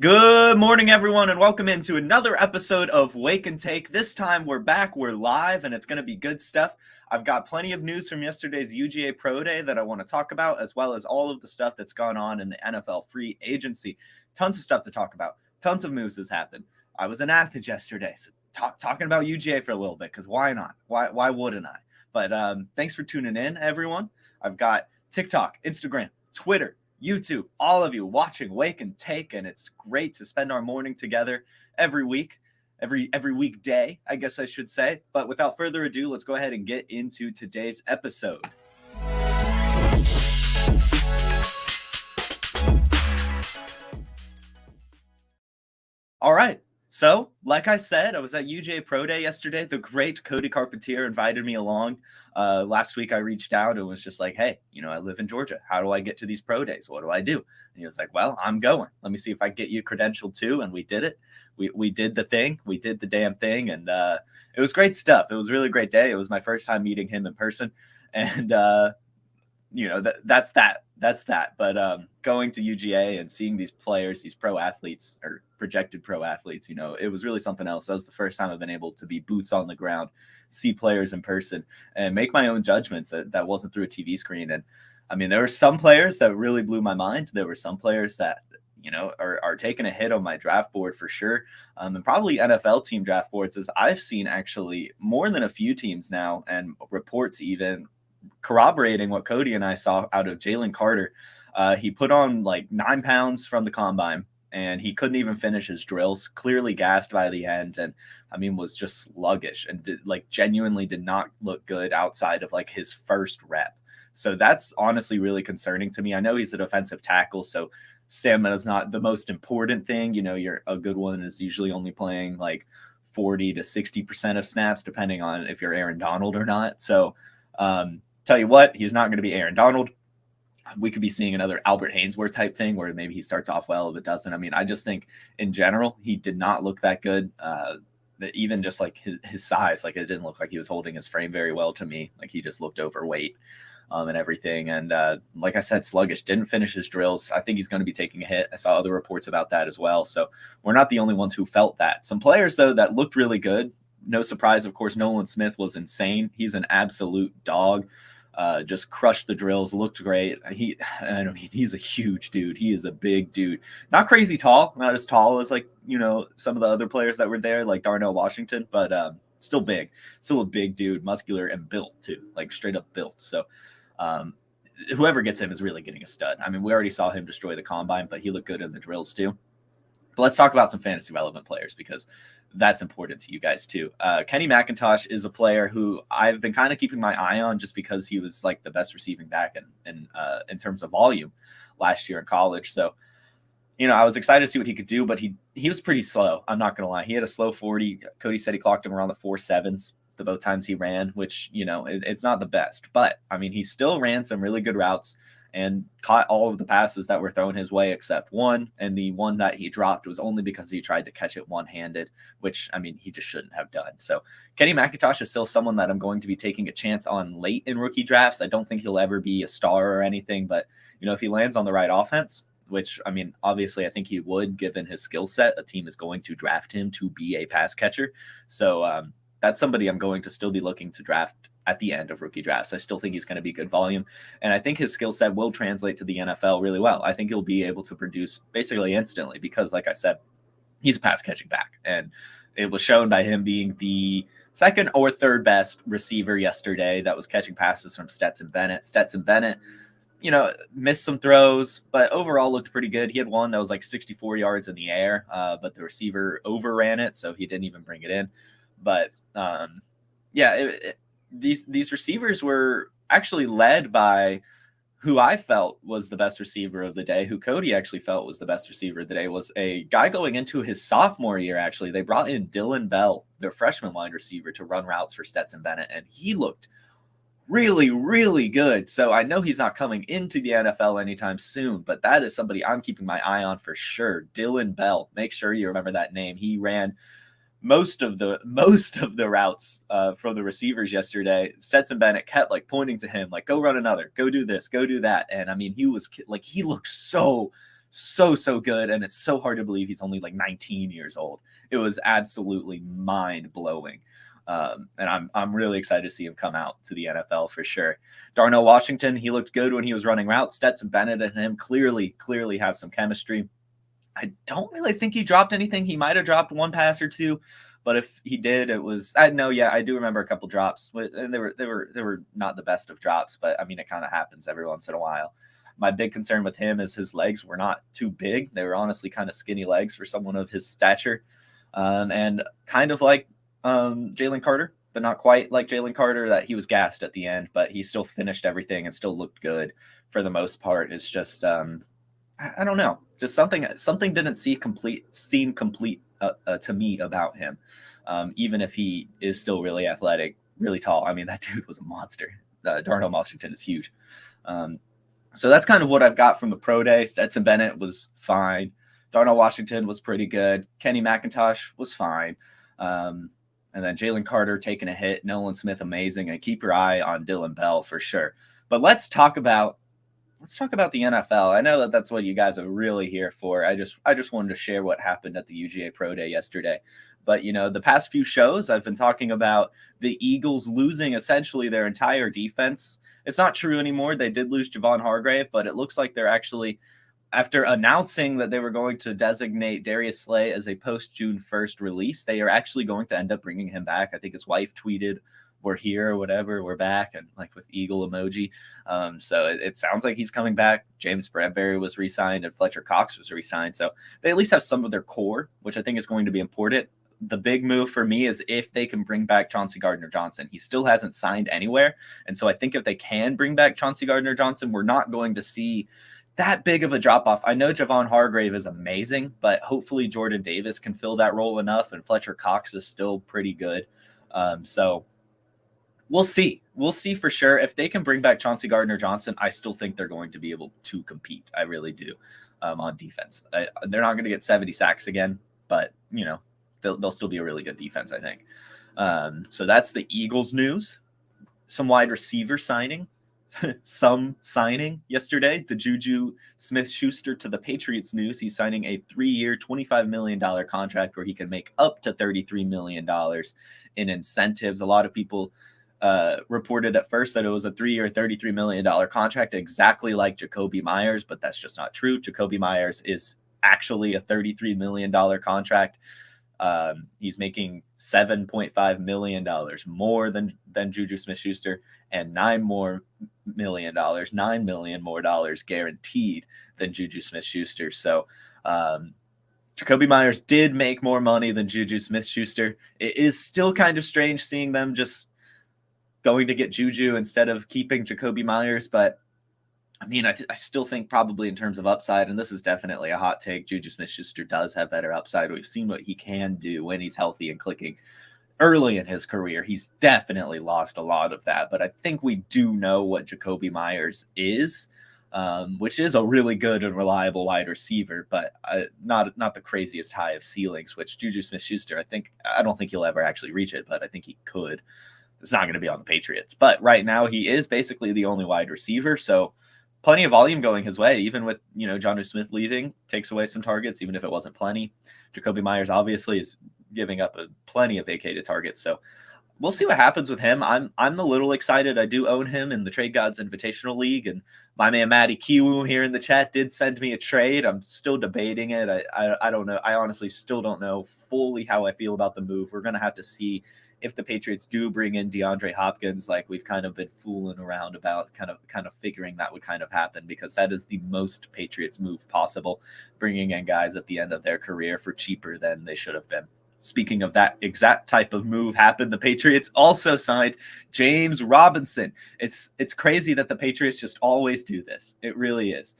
Good morning, everyone, and welcome into another episode of Wake and Take. This time we're back, we're live, and it's going to be good stuff. I've got plenty of news from yesterday's UGA Pro Day that I want to talk about, as well as all of the stuff that's gone on in the NFL free agency. Tons of stuff to talk about. Tons of moves has happened. I was in Athens yesterday, so talking about UGA for a little bit, because why not? Why wouldn't I? But thanks for tuning in, everyone. I've got TikTok, Instagram, Twitter, YouTube, all of you watching Wake and Take, and it's great to spend our morning together every week, every weekday, I guess I should say. But without further ado, let's go ahead and get into today's episode. All right. So, like I said, I was at UGA Pro Day yesterday. The great Cody Carpentier invited me along. Last week I reached out and was just like, hey, I live in Georgia. How do I get to these pro days? What do I do? And he was like, well, I'm going. Let me see if I get you credentialed too. And we did it. We did the thing. We did the damn thing. And it was great stuff. It was a really great day. It was my first time meeting him in person. And, that's that. But going to UGA and seeing these players, these pro athletes or projected pro athletes, it was really something else. That was the first time I've been able to be boots on the ground, see players in person, and make my own judgments. That wasn't through a TV screen. And I mean, there were some players that really blew my mind. There were some players that are taking a hit on my draft board for sure. And probably NFL team draft boards, as I've seen actually more than a few teams now, and reports even corroborating what Cody and I saw out of Jalen Carter. He put on like 9 pounds from the combine, and he couldn't even finish his drills, clearly gassed by the end. And I mean, was just sluggish and genuinely did not look good outside of like his first rep. So that's honestly really concerning to me. I know he's a defensive tackle, so stamina is not the most important thing. You're a good one is usually only playing like 40 to 60% of snaps, depending on if you're Aaron Donald or not. So, tell you what, he's not going to be Aaron Donald. We could be seeing another Albert Hainsworth type thing where maybe he starts off well, but doesn't. I mean, I just think in general, he did not look that good. Even just like his size, like it didn't look like he was holding his frame very well to me. Like he just looked overweight and everything. And like I said, sluggish, didn't finish his drills. I think he's going to be taking a hit. I saw other reports about that as well. So we're not the only ones who felt that. Some players, though, that looked really good. No surprise, of course, Nolan Smith was insane. He's an absolute dog. Just crushed the drills, looked great. He's a huge dude. He is a big dude. Not crazy tall, not as tall as some of the other players that were there, like Darnell Washington, but still big. Still a big dude, muscular and built too, like straight up built. So whoever gets him is really getting a stud. I mean, we already saw him destroy the combine, but he looked good in the drills too. But let's talk about some fantasy relevant players because that's important to you guys too. Kenny McIntosh is a player who I've been kind of keeping my eye on just because he was like the best receiving back in terms of volume last year in college. So, I was excited to see what he could do, but he was pretty slow. I'm not going to lie. He had a slow 40. Cody said he clocked him around the 4.7s the both times he ran, which, it's not the best. But, I mean, he still ran some really good routes and caught all of the passes that were thrown his way except one. And the one that he dropped was only because he tried to catch it one-handed, which, I mean, he just shouldn't have done. So Kenny McIntosh is still someone that I'm going to be taking a chance on late in rookie drafts. I don't think he'll ever be a star or anything, but, if he lands on the right offense, which, I mean, obviously I think he would, given his skill set, a team is going to draft him to be a pass catcher. So that's somebody I'm going to still be looking to draft at the end of rookie drafts. I still think he's going to be good volume, and I think his skill set will translate to the NFL really well. I think he'll be able to produce basically instantly because, like I said, he's a pass catching back, and it was shown by him being the second or third best receiver yesterday that was catching passes from Stetson Bennett. Stetson Bennett, missed some throws, but overall looked pretty good. He had one that was like 64 yards in the air, but the receiver overran it, so he didn't even bring it in. But these receivers were actually led by who I felt was the best receiver of the day, who Cody actually felt was the best receiver of the day, was a guy going into his sophomore year. Actually, they brought in Dylan Bell, their freshman wide receiver, to run routes for Stetson Bennett, and he looked really, really good. So I know he's not coming into the NFL anytime soon, but that is somebody I'm keeping my eye on for sure. Dylan Bell, make sure you remember that name. He ran most of the routes from the receivers yesterday. Stetson Bennett kept pointing to him, go run another, go do this, go do that. And I mean, he looked so so good, and it's so hard to believe he's only like 19 years old. It was absolutely mind-blowing. And I'm really excited to see him come out to the NFL for sure. Darnell Washington, he looked good when he was running routes. Stetson Bennett and him clearly have some chemistry. I don't really think he dropped anything. He might have dropped one pass or two, but if he did, it was I do remember a couple drops, and they were not the best of drops, but I mean it kind of happens every once in a while. My big concern with him is his legs were not too big. They were honestly kind of skinny legs for someone of his stature, and kind of like Jalen Carter, but not quite like Jalen Carter, that he was gassed at the end, but he still finished everything and still looked good for the most part. It's just I don't know, just something didn't seem complete to me about him, even if he is still really athletic, really tall. I mean, that dude was a monster. Darnell Washington is huge. So that's kind of what I've got from the pro day. Stetson Bennett was fine. Darnell Washington was pretty good. Kenny McIntosh was fine. And then Jalen Carter taking a hit. Nolan Smith, amazing. And keep your eye on Dylan Bell for sure. But let's talk about the NFL. I know that that's what you guys are really here for. I just wanted to share what happened at the UGA Pro Day yesterday. But, the past few shows, I've been talking about the Eagles losing essentially their entire defense. It's not true anymore. They did lose Javon Hargrave, but it looks like they're actually, after announcing that they were going to designate Darius Slay as a post-June 1st release, they are actually going to end up bringing him back. I think his wife tweeted, "We're here," or whatever, "We're back," and like with eagle emoji. So it sounds like he's coming back. James Bradbury was re-signed and Fletcher Cox was re-signed. So they at least have some of their core, which I think is going to be important. The big move for me is if they can bring back Chauncey Gardner-Johnson. He still hasn't signed anywhere. And so I think if they can bring back Chauncey Gardner-Johnson, we're not going to see that big of a drop-off. I know Javon Hargrave is amazing, but hopefully Jordan Davis can fill that role enough, and Fletcher Cox is still pretty good. So we'll see. We'll see for sure. If they can bring back Chauncey Gardner-Johnson, I still think they're going to be able to compete. I really do, on defense. They're not going to get 70 sacks again, but, they'll still be a really good defense, I think. So that's the Eagles news. Some wide receiver signing. Some signing yesterday. The JuJu Smith-Schuster to the Patriots news. He's signing a 3-year, $25 million contract where he can make up to $33 million in incentives. A lot of people reported at first that it was a 3-year, $33 million contract, exactly like Jakobi Meyers, but that's just not true. Jakobi Meyers is actually a $33 million contract. He's making $7.5 million more than JuJu Smith-Schuster, and $9 million more dollars guaranteed than JuJu Smith-Schuster. So Jakobi Meyers did make more money than JuJu Smith-Schuster. It is still kind of strange seeing them just going to get JuJu instead of keeping Jakobi Meyers, but I mean, I still think probably in terms of upside, and this is definitely a hot take, JuJu Smith-Schuster does have better upside. We've seen what he can do when he's healthy and clicking early in his career. He's definitely lost a lot of that, but I think we do know what Jakobi Meyers is, which is a really good and reliable wide receiver, but not the craziest high of ceilings, which JuJu Smith-Schuster, I don't think he'll ever actually reach it, but I think he could. It's not going to be on the Patriots, but right now he is basically the only wide receiver, so plenty of volume going his way, even with, Jonnu Smith leaving, takes away some targets, even if it wasn't plenty. Jakobi Meyers obviously is giving up plenty of vacated targets. So we'll see what happens with him. I'm a little excited. I do own him in the Trade Gods Invitational League, and my man Matty Kiwu here in the chat did send me a trade. I'm still debating it. I don't know. I honestly still don't know fully how I feel about the move. We're going to have to see if the Patriots do bring in DeAndre Hopkins, like we've kind of been fooling around about, kind of figuring that would kind of happen, because that is the most Patriots move possible, bringing in guys at the end of their career for cheaper than they should have been. Speaking of that exact type of move happened, the Patriots also signed James Robinson. It's crazy that the Patriots just always do this. It really is.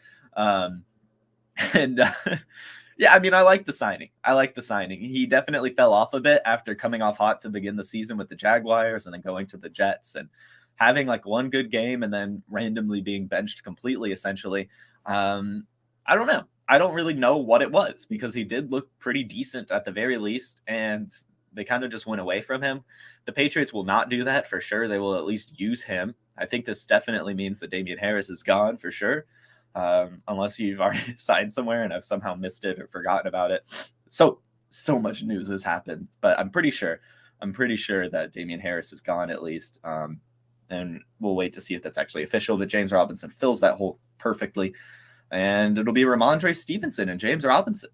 Yeah, I mean, I like the signing. He definitely fell off a bit after coming off hot to begin the season with the Jaguars and then going to the Jets and having like one good game and then randomly being benched completely, essentially. I don't know. I don't really know what it was, because he did look pretty decent at the very least, and they kind of just went away from him. The Patriots will not do that for sure. They will at least use him. I think this definitely means that Damian Harris is gone for sure. unless you've already signed somewhere and I've somehow missed it or forgotten about it. So much news has happened, but I'm pretty sure that Damian Harris is gone at least. And we'll wait to see if that's actually official. But James Robinson fills that hole perfectly. And it'll be Ramondre Stevenson and James Robinson.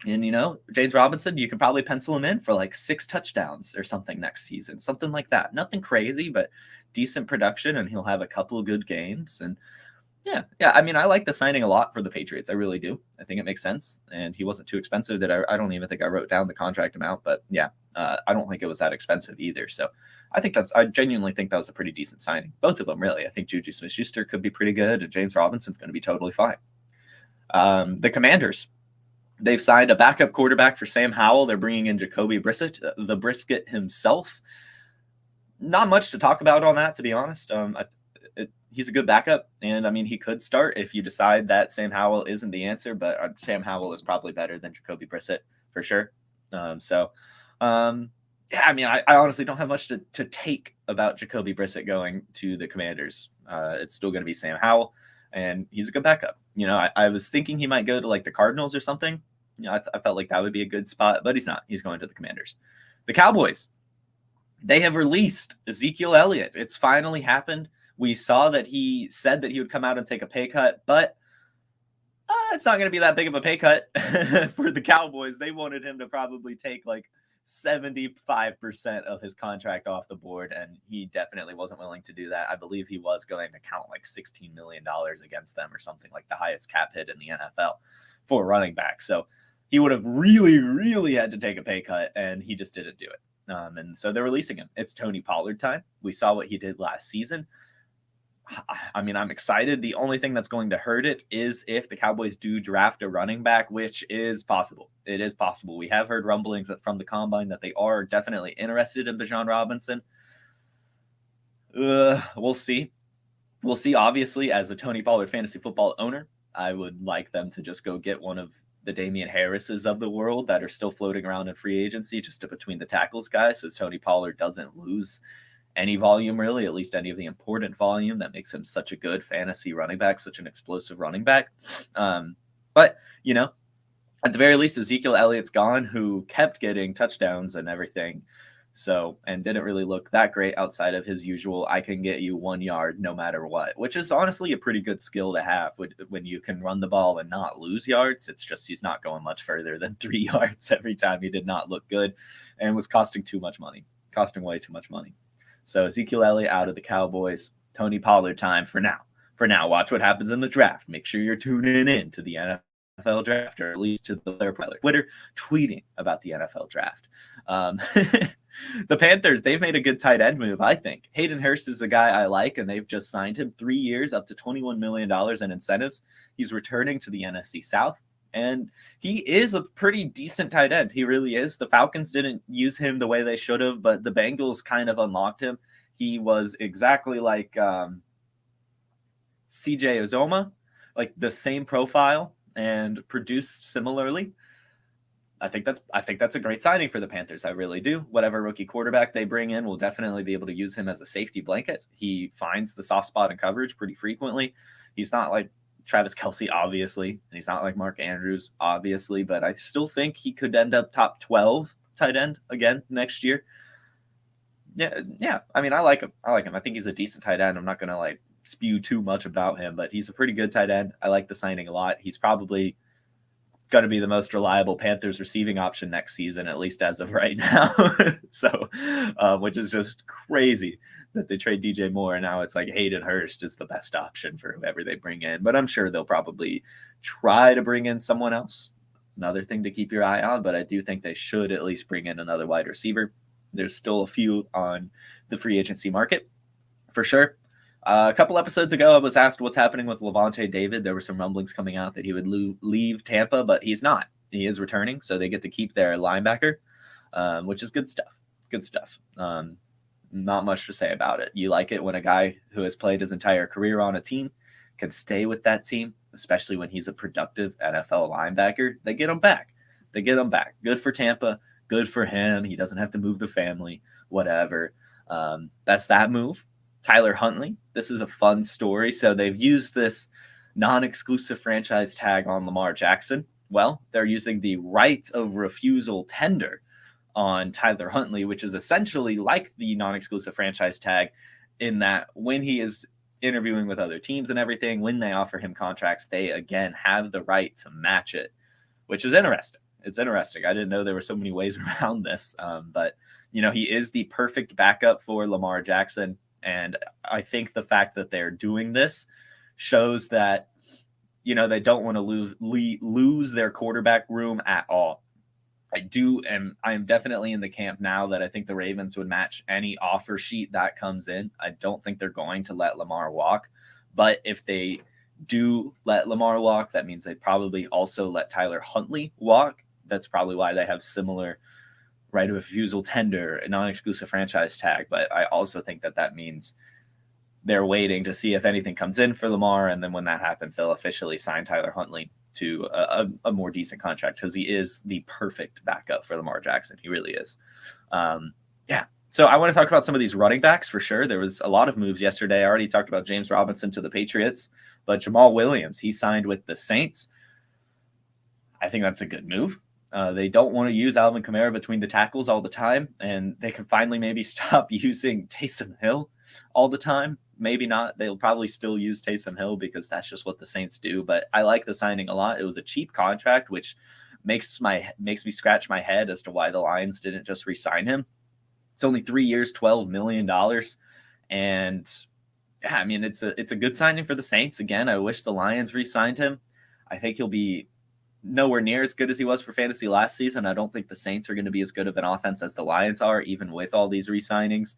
And, James Robinson, you could probably pencil him in for like 6 touchdowns or something next season, something like that. Nothing crazy, but decent production, and he'll have a couple of good games. And yeah. I mean, I like the signing a lot for the Patriots. I really do. I think it makes sense. And he wasn't too expensive. That I don't even think I wrote down the contract amount, but yeah, I don't think it was that expensive either. So I genuinely think that was a pretty decent signing. Both of them, really. I think Juju Smith-Schuster could be pretty good, and James Robinson's going to be totally fine. The Commanders, they've signed a backup quarterback for Sam Howell. They're bringing in Jacoby Brissett, the brisket himself. Not much to talk about on that, to be honest. He's a good backup, and I mean, he could start if you decide that Sam Howell isn't the answer, but Sam Howell is probably better than Jacoby Brissett for sure. Yeah, I mean, I honestly don't have much to take about Jacoby Brissett going to the Commanders. It's still going to be Sam Howell, and he's a good backup. I was thinking he might go to like the Cardinals or something. I felt like that would be a good spot, but he's not. He's going to the Commanders. The Cowboys, they have released Ezekiel Elliott. It's finally happened. We saw that he said that he would come out and take a pay cut, but it's not going to be that big of a pay cut for the Cowboys. They wanted him to probably take like 75% of his contract off the board, and he definitely wasn't willing to do that. I believe he was going to count like $16 million against them or something, like the highest cap hit in the NFL for running back. So he would have really, really had to take a pay cut, and he just didn't do it. And so they're releasing him. It's Tony Pollard time. We saw what he did last season. I mean, I'm excited. The only thing that's going to hurt it is if the Cowboys do draft a running back, which is possible. It is possible. We have heard rumblings from the Combine that they are definitely interested in Bijan Robinson. We'll see. We'll see. Obviously, as a Tony Pollard fantasy football owner, I would like them to just go get one of the Damian Harrises of the world that are still floating around in free agency, just to between the tackles guys, so Tony Pollard doesn't lose any volume, really, at least any of the important volume that makes him such a good fantasy running back, such an explosive running back. But, at the very least, Ezekiel Elliott's gone, who kept getting touchdowns and everything. So, and didn't really look that great outside of his usual, I can get you 1 yard no matter what, which is honestly a pretty good skill to have when you can run the ball and not lose yards. It's just he's not going much further than 3 yards every time. He did not look good and was costing way too much money. So Ezekiel Elliott out of the Cowboys. Tony Pollard time for now. Watch what happens in the draft. Make sure you're tuning in to the NFL draft, or at least to the PlayerProfiler Twitter, tweeting about the NFL draft. The Panthers, they've made a good tight end move, I think. Hayden Hurst is a guy I like, and they've just signed him 3 years, up to $21 million in incentives. He's returning to the NFC South, and he is a pretty decent tight end. He really is. The Falcons didn't use him the way they should have, but the Bengals kind of unlocked him. He was exactly like CJ Uzomah, like the same profile, and produced similarly. I think that's a great signing for the Panthers. I really do. Whatever rookie quarterback they bring in will definitely be able to use him as a safety blanket. He finds the soft spot in coverage pretty frequently. He's not like Travis Kelce, obviously, and he's not like Mark Andrews, obviously, but I still think he could end up top 12 tight end again next year. Yeah. I mean, I like him. I think he's a decent tight end. I'm not going to like spew too much about him, but he's a pretty good tight end. I like the signing a lot. He's probably going to be the most reliable Panthers receiving option next season, at least as of right now. So, which is just crazy that they trade DJ Moore, and now it's like Hayden Hurst is the best option for whoever they bring in. But I'm sure they'll probably try to bring in someone else. Another thing to keep your eye on, but I do think they should at least bring in another wide receiver. There's still a few on the free agency market, for sure. A couple episodes ago, I was asked what's happening with Levante David. There were some rumblings coming out that he would leave Tampa, but he's not. He is returning, so they get to keep their linebacker, which is good stuff. Not much to say about it. You like it when a guy who has played his entire career on a team can stay with that team, especially when he's a productive NFL linebacker. They get him back. Good for Tampa. Good for him. He doesn't have to move the family, whatever. That's that move. Tyler Huntley. This is a fun story. So they've used this non-exclusive franchise tag on Lamar Jackson? Well, they're using the right of refusal tender on Tyler Huntley, which is essentially like the non-exclusive franchise tag in that when he is interviewing with other teams and everything, when they offer him contracts, they again have the right to match it, which is interesting. It's interesting. I didn't know there were so many ways around this, but he is the perfect backup for Lamar Jackson, and I think the fact that they're doing this shows that they don't want to lose their quarterback room at all. I am definitely in the camp now that I think the Ravens would match any offer sheet that comes in. I don't think they're going to let Lamar walk, but if they do let Lamar walk, that means they probably also let Tyler Huntley walk. That's probably why they have similar right of refusal tender, non-exclusive franchise tag. But I also think that means they're waiting to see if anything comes in for Lamar, and then when that happens, they'll officially sign Tyler Huntley to a more decent contract, because he is the perfect backup for Lamar Jackson. He really is. So I want to talk about some of these running backs for sure. There was a lot of moves yesterday. I already talked about James Robinson to the Patriots, but Jamaal Williams, he signed with the Saints. I think that's a good move. They don't want to use Alvin Kamara between the tackles all the time, and they can finally maybe stop using Taysom Hill all the time. Maybe not. They'll probably still use Taysom Hill because that's just what the Saints do. But I like the signing a lot. It was a cheap contract, which makes me scratch my head as to why the Lions didn't just re-sign him. It's only 3 years, $12 million. And yeah, I mean, it's a good signing for the Saints. Again, I wish the Lions re-signed him. I think he'll be nowhere near as good as he was for fantasy last season. I don't think the Saints are going to be as good of an offense as the Lions are, even with all these re-signings.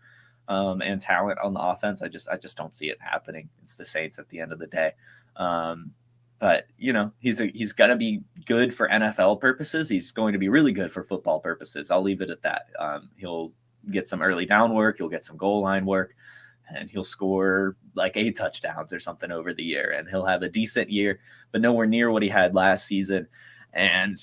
And talent on the offense. I just don't see it happening. It's the Saints at the end of the day. But he's going to be good for NFL purposes. He's going to be really good for football purposes. I'll leave it at that. He'll get some early down work. He'll get some goal line work, and he'll score like 8 touchdowns or something over the year. And he'll have a decent year, but nowhere near what he had last season. And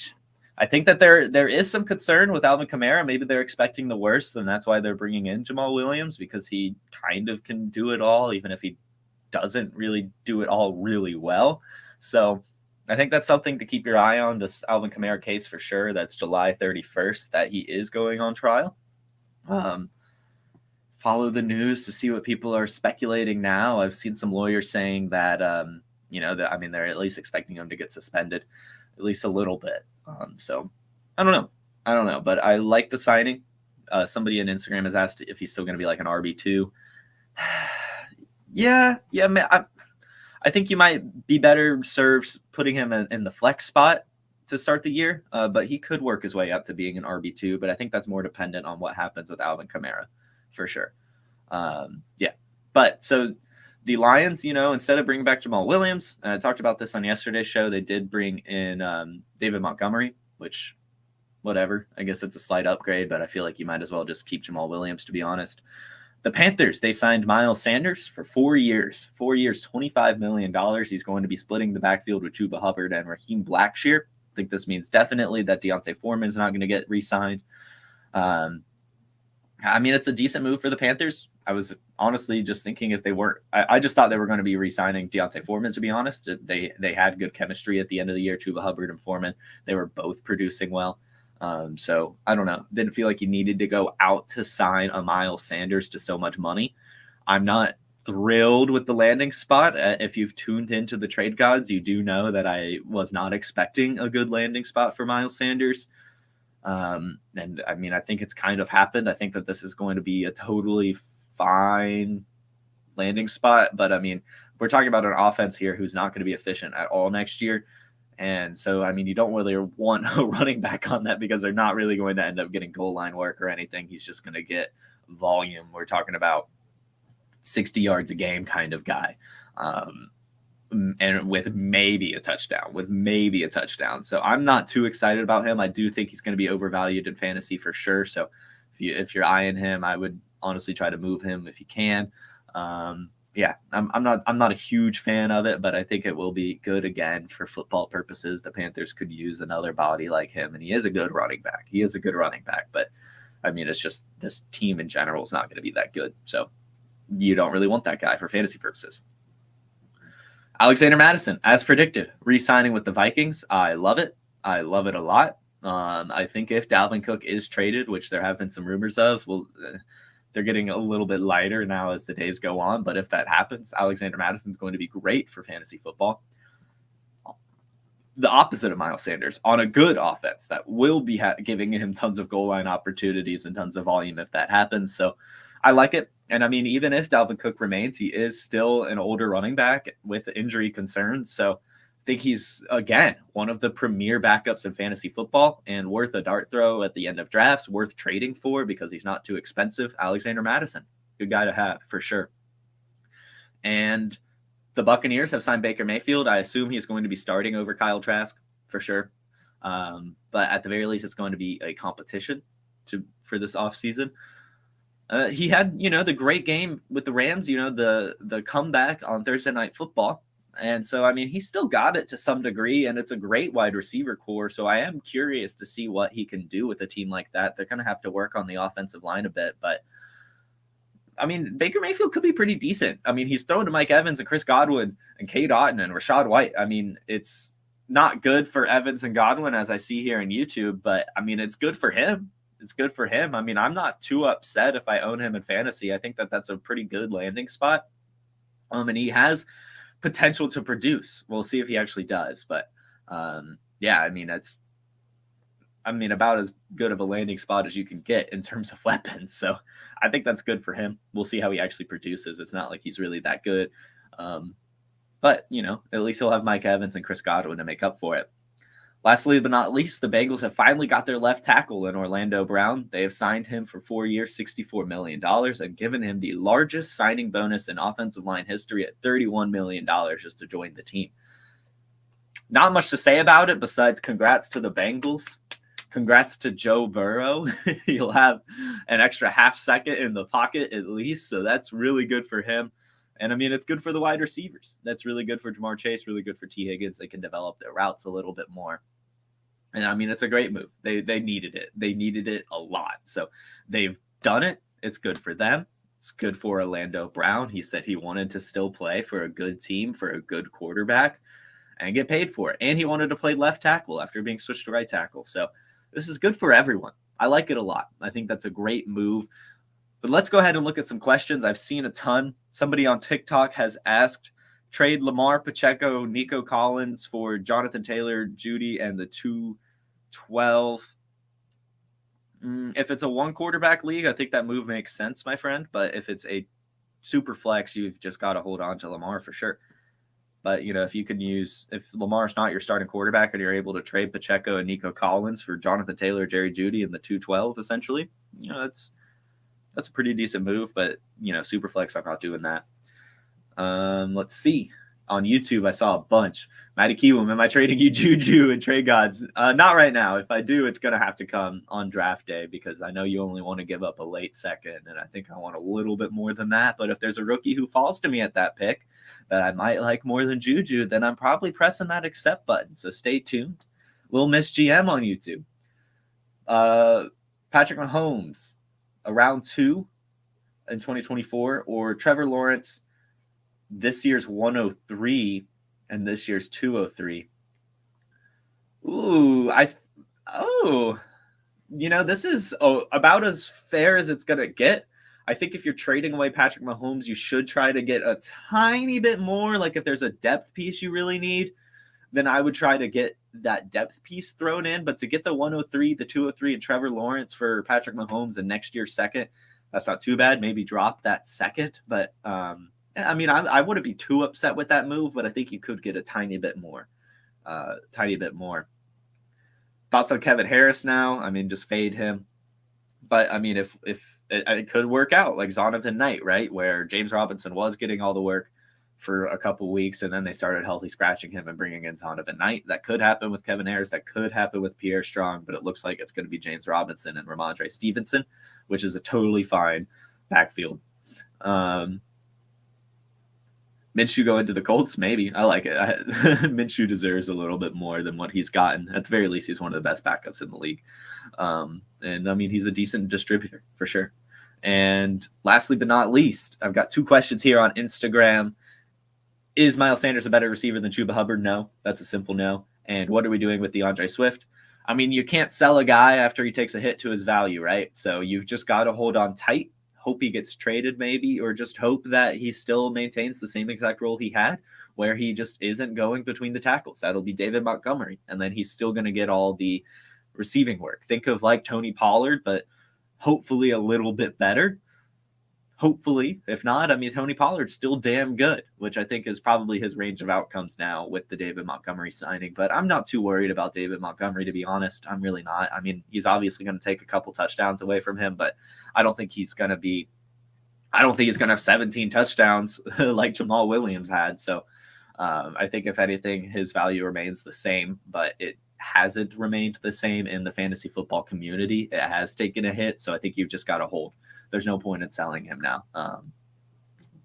I think that there is some concern with Alvin Kamara. Maybe they're expecting the worst, and that's why they're bringing in Jamaal Williams, because he kind of can do it all, even if he doesn't really do it all really well. So I think that's something to keep your eye on, this Alvin Kamara case for sure. That's July 31st that he is going on trial. Follow the news to see what people are speculating now. I've seen some lawyers saying that, they're at least expecting him to get suspended at least a little bit. So I don't know, but I like the signing. Somebody on Instagram has asked if he's still going to be like an RB2. Yeah, man, I think you might be better served putting him in the flex spot to start the year, but he could work his way up to being an RB2, but I think that's more dependent on what happens with Alvin Kamara for sure. But so the Lions, instead of bringing back Jamaal Williams, and I talked about this on yesterday's show, they did bring in David Montgomery, which, whatever. I guess it's a slight upgrade, but I feel like you might as well just keep Jamaal Williams, to be honest. The Panthers, they signed Miles Sanders for 4 years. 4 years, $25 million. He's going to be splitting the backfield with Chuba Hubbard and Raheem Blackshear. I think this means definitely that Deontay Foreman is not going to get re-signed. It's a decent move for the Panthers. I was honestly just thinking if they weren't, I just thought they were going to be re-signing Deontay Foreman, to be honest. They had good chemistry at the end of the year, Chuba Hubbard and Foreman. They were both producing well. So I don't know. Didn't feel like you needed to go out to sign a Miles Sanders to so much money. I'm not thrilled with the landing spot. If you've tuned into the trade gods, you do know that I was not expecting a good landing spot for Miles Sanders. I think it's kind of happened. I think that this is going to be a totally fine landing spot, but we're talking about an offense here who's not going to be efficient at all next year. And so, you don't really want a running back on that because they're not really going to end up getting goal line work or anything. He's just going to get volume. We're talking about 60 yards a game kind of guy. And with maybe a touchdown. So I'm not too excited about him. I do think he's going to be overvalued in fantasy for sure. So if you're eyeing him, I would honestly try to move him if you can. I'm not a huge fan of it, but I think it will be good again for football purposes. The Panthers could use another body like him, and he is a good running back. But it's just this team in general is not going to be that good. So you don't really want that guy for fantasy purposes. Alexander Madison, as predicted, re-signing with the Vikings. I love it. I love it a lot. I think if Dalvin Cook is traded, which there have been some rumors of, they're getting a little bit lighter now as the days go on. But if that happens, Alexander Madison is going to be great for fantasy football. The opposite of Miles Sanders on a good offense that will be giving him tons of goal line opportunities and tons of volume if that happens. So I like it. And I mean, even if Dalvin Cook remains, he is still an older running back with injury concerns. So I think he's, again, one of the premier backups in fantasy football and worth a dart throw at the end of drafts, worth trading for because he's not too expensive. Alexander Madison, good guy to have for sure. And the Buccaneers have signed Baker Mayfield. I assume he's going to be starting over Kyle Trask for sure. But at the very least, it's going to be a competition for this offseason. He had, the great game with the Rams, the comeback on Thursday Night Football. And so, I mean, he still got it to some degree, and it's a great wide receiver core. So I am curious to see what he can do with a team like that. They're going to have to work on the offensive line a bit, but I mean, Baker Mayfield could be pretty decent. I mean, he's thrown to Mike Evans and Chris Godwin and Cade Otton and Rachaad White. I mean, it's not good for Evans and Godwin as I see here in YouTube, but I mean, it's good for him. It's good for him. I mean, I'm not too upset if I own him in fantasy. I think that that's a pretty good landing spot. And he has potential to produce. We'll see if he actually does. But yeah, I mean, about as good of a landing spot as you can get in terms of weapons. So I think that's good for him. We'll see how he actually produces. It's not like he's really that good. But, at least he'll have Mike Evans and Chris Godwin to make up for it. Lastly, but not least, the Bengals have finally got their left tackle in Orlando Brown. They have signed him for 4 years, $64 million, and given him the largest signing bonus in offensive line history at $31 million just to join the team. Not much to say about it besides congrats to the Bengals. Congrats to Joe Burrow. He'll have an extra half second in the pocket at least, so that's really good for him. And I mean, it's good for the wide receivers. That's really good for Jamar Chase, really good for T. Higgins. They can develop their routes a little bit more. And I mean, it's a great move. They needed it. They needed it a lot. So they've done it. It's good for them. It's good for Orlando Brown. He said he wanted to still play for a good team, for a good quarterback, and get paid for it. And he wanted to play left tackle after being switched to right tackle. So this is good for everyone. I like it a lot. I think that's a great move. But let's go ahead and look at some questions. I've seen a ton. Somebody on TikTok has asked, trade Lamar, Pacheco, Nico Collins for Jonathan Taylor, Judy, and the 212. If it's a one quarterback league, I think that move makes sense, my friend. But if it's a super flex, you've just got to hold on to Lamar for sure. But, if Lamar's not your starting quarterback and you're able to trade Pacheco and Nico Collins for Jonathan Taylor, Jerry Jeudy, and the 212, essentially, that's a pretty decent move. But, super flex, I'm not doing that. Let's see. On YouTube, I saw a bunch. Matty Kiwum, am I trading you Juju and Trey Gods? Not right now. If I do, it's going to have to come on draft day because I know you only want to give up a late second, and I think I want a little bit more than that. But if there's a rookie who falls to me at that pick that I might like more than Juju, then I'm probably pressing that accept button. So stay tuned. We'll miss GM on YouTube. Patrick Mahomes, around 2 in 2024, or Trevor Lawrence, this year's 103 and this year's 203. This is about as fair as it's going to get. I think if you're trading away Patrick Mahomes, you should try to get a tiny bit more. Like if there's a depth piece you really need, then I would try to get that depth piece thrown in. But to get the 103, the 203, and Trevor Lawrence for Patrick Mahomes and next year's second, that's not too bad. Maybe drop that second. But, I mean, I wouldn't be too upset with that move, but I think you could get a tiny bit more. Thoughts on Kevin Harris now? I mean, just fade him. But, I mean, if it could work out like Zonovan Knight, right, where James Robinson was getting all the work for a couple weeks, and then they started healthy scratching him and bringing in Zonovan Knight. That could happen with Kevin Harris. That could happen with Pierre Strong, but it looks like it's going to be James Robinson and Ramondre Stevenson, which is a totally fine backfield. Minshew go into the Colts? Maybe. I like it. Minshew deserves a little bit more than what he's gotten. At the very least, he's one of the best backups in the league. And I mean, he's a decent distributor for sure. And lastly, but not least, I've got 2 questions here on Instagram. Is Miles Sanders a better receiver than Chuba Hubbard? No. That's a simple no. And what are we doing with DeAndre Swift? I mean, you can't sell a guy after he takes a hit to his value, right? So you've just got to hold on tight, hope he gets traded maybe, or just hope that he still maintains the same exact role he had, where he just isn't going between the tackles. That'll be David Montgomery, and then he's still going to get all the receiving work. Think of like Tony Pollard, but hopefully a little bit better. Hopefully, if not, I mean, Tony Pollard's still damn good, which I think is probably his range of outcomes now with the David Montgomery signing. But I'm not too worried about David Montgomery, to be honest. I'm really not. I mean, he's obviously going to take a couple touchdowns away from him, but I don't think he's going to have 17 touchdowns like Jamaal Williams had. So I think if anything, his value remains the same, but it hasn't remained the same in the fantasy football community. It has taken a hit. So I think you've just got to hold. There's no point in selling him now.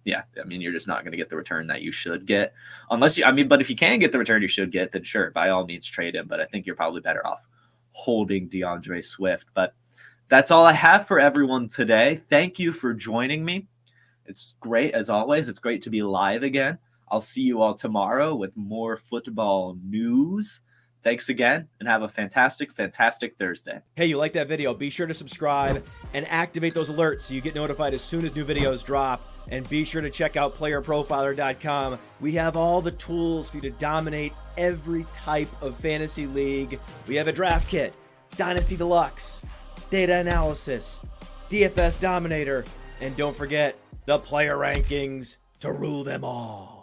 Yeah, I mean, you're just not going to get the return that you should get but if you can get the return you should get, then sure, by all means trade him. But I think you're probably better off holding DeAndre Swift. But that's all I have for everyone today. Thank you for joining me. It's great, as always. It's great to be live again. I'll see you all tomorrow with more football news. Thanks again, and have a fantastic, fantastic Thursday. Hey, you like that video? Be sure to subscribe and activate those alerts so you get notified as soon as new videos drop. And be sure to check out PlayerProfiler.com. We have all the tools for you to dominate every type of fantasy league. We have a draft kit, Dynasty Deluxe, data analysis, DFS Dominator, and don't forget the player rankings to rule them all.